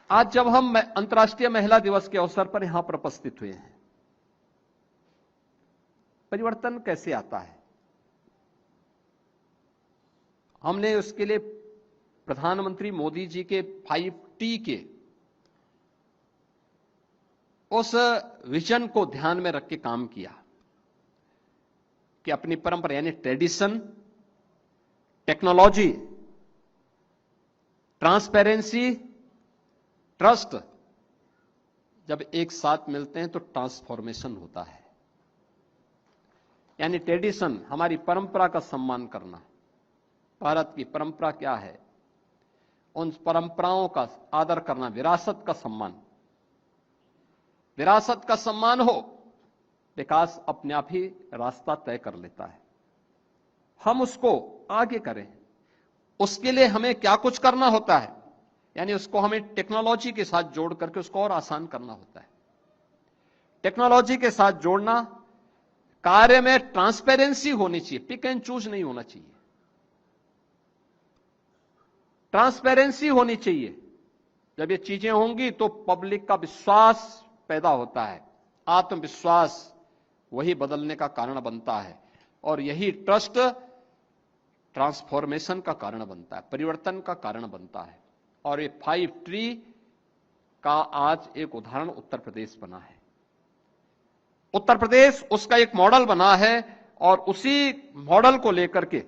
आज जब हम अंतर्राष्ट्रीय महिला दिवस के अवसर पर यहां पर उपस्थित हुए हैं, परिवर्तन कैसे आता है? हमने उसके लिए प्रधानमंत्री मोदी जी के 5T के उस विजन को ध्यान में रख के काम किया कि अपनी परंपरा यानी ट्रेडिशन, टेक्नोलॉजी, ट्रांसपेरेंसी, ट्रस्ट जब एक साथ मिलते हैं तो ट्रांसफॉर्मेशन होता है। यानी ट्रेडिशन, हमारी परंपरा का सम्मान करना। भारत की परंपरा क्या है, उन परंपराओं का आदर करना, विरासत का सम्मान। विरासत का सम्मान हो, विकास अपने आप ही रास्ता तय कर लेता है। हम उसको आगे करें, उसके लिए हमें क्या कुछ करना होता है, यानी उसको हमें टेक्नोलॉजी के साथ जोड़ करके उसको और आसान करना होता है। टेक्नोलॉजी के साथ जोड़ना, कार्य में ट्रांसपेरेंसी होनी चाहिए, पिक एंड चूज नहीं होना चाहिए। ट्रांसपेरेंसी होनी चाहिए। जब ये चीजें होंगी तो पब्लिक का विश्वास पैदा होता है। आत्मविश्वास वही बदलने का कारण बनता है और यही ट्रस्ट ट्रांसफॉर्मेशन का कारण बनता है, परिवर्तन का कारण बनता है। और ये 5T का आज एक उदाहरण उत्तर प्रदेश बना है। उत्तर प्रदेश उसका एक मॉडल बना है और उसी मॉडल को लेकर के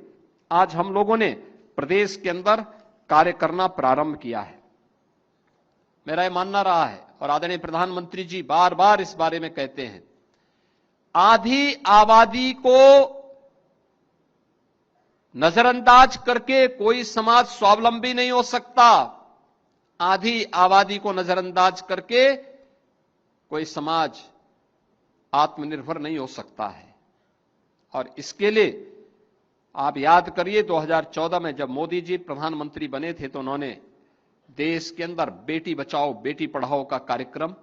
आज हम लोगों ने प्रदेश के अंदर कार्य करना प्रारंभ किया है। मेरा यह मानना रहा है और आदरणीय प्रधानमंत्री जी बार बार इस बारे में कहते हैं, आधी आबादी को नजरअंदाज करके कोई समाज स्वावलंबी नहीं हो सकता। आधी आबादी को नजरअंदाज करके कोई समाज आत्मनिर्भर नहीं हो सकता है। और इसके लिए आप याद करिए 2014 में जब मोदी जी प्रधानमंत्री बने थे तो उन्होंने देश के अंदर बेटी बचाओ बेटी पढ़ाओ का कार्यक्रम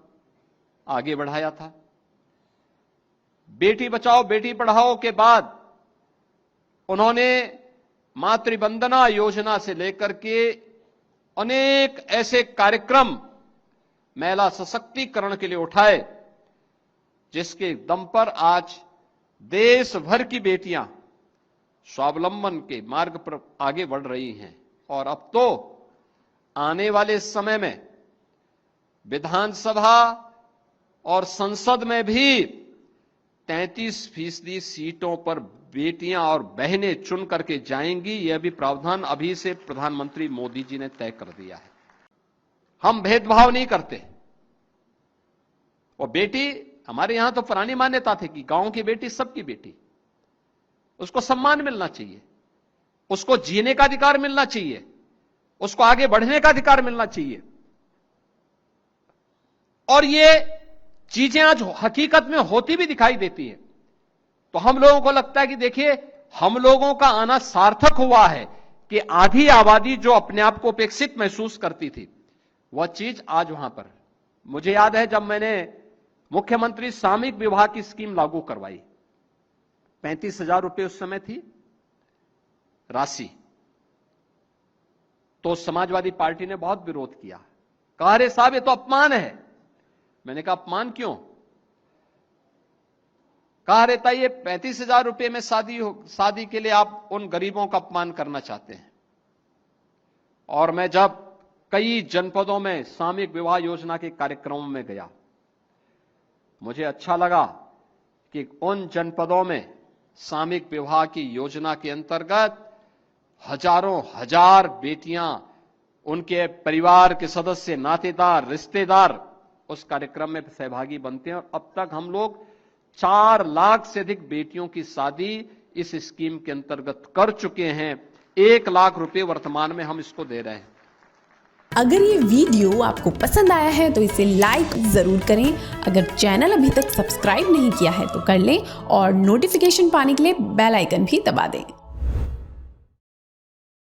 आगे बढ़ाया था। बेटी बचाओ बेटी पढ़ाओ के बाद उन्होंने मातृवंदना योजना से लेकर के अनेक ऐसे कार्यक्रम महिला सशक्तिकरण के लिए उठाए, जिसके दम पर आज देश भर की बेटियां स्वावलंबन के मार्ग पर आगे बढ़ रही हैं। और अब तो आने वाले समय में विधानसभा और संसद में भी 33% सीटों पर बेटियां और बहनें चुन करके जाएंगी। यह भी प्रावधान अभी से प्रधानमंत्री मोदी जी ने तय कर दिया है। हम भेदभाव नहीं करते। और बेटी, हमारे यहां तो पुरानी मान्यता थी कि गांव की बेटी सबकी बेटी, उसको सम्मान मिलना चाहिए, उसको जीने का अधिकार मिलना चाहिए, उसको आगे बढ़ने का अधिकार मिलना चाहिए। और ये चीजें आज हकीकत में होती भी दिखाई देती है। तो हम लोगों को लगता है कि देखिए, हम लोगों का आना सार्थक हुआ है कि आधी आबादी जो अपने आप को उपेक्षित महसूस करती थी, वह चीज आज वहां पर। मुझे याद है जब मैंने मुख्यमंत्री सामूहिक विवाह की स्कीम लागू करवाई, 35,000 रुपए उस समय थी राशि, तो समाजवादी पार्टी ने बहुत विरोध किया। कहा, अरे साहब ये तो अपमान है। मैंने कहा, अपमान क्यों? कहा, रहता ये 35,000 रुपए में शादी के लिए आप उन गरीबों का अपमान करना चाहते हैं। और मैं जब कई जनपदों में सामूहिक विवाह योजना के कार्यक्रमों में गया, मुझे अच्छा लगा कि उन जनपदों में सामूहिक विवाह की योजना के अंतर्गत हजारों हजार बेटियां, उनके परिवार के सदस्य, नातेदार, रिश्तेदार उस कार्यक्रम में सहभागी बनते हैं। और अब तक हम लोग 4 लाख से अधिक बेटियों की शादी इस स्कीम के अंतर्गत कर चुके हैं। 1 लाख रुपए वर्तमान में हम इसको दे रहे हैं। अगर ये वीडियो आपको पसंद आया है तो इसे लाइक जरूर करें। अगर चैनल अभी तक सब्सक्राइब नहीं किया है तो कर लें और नोटिफिकेशन पाने के लिए बेल आइकन भी दबा दें।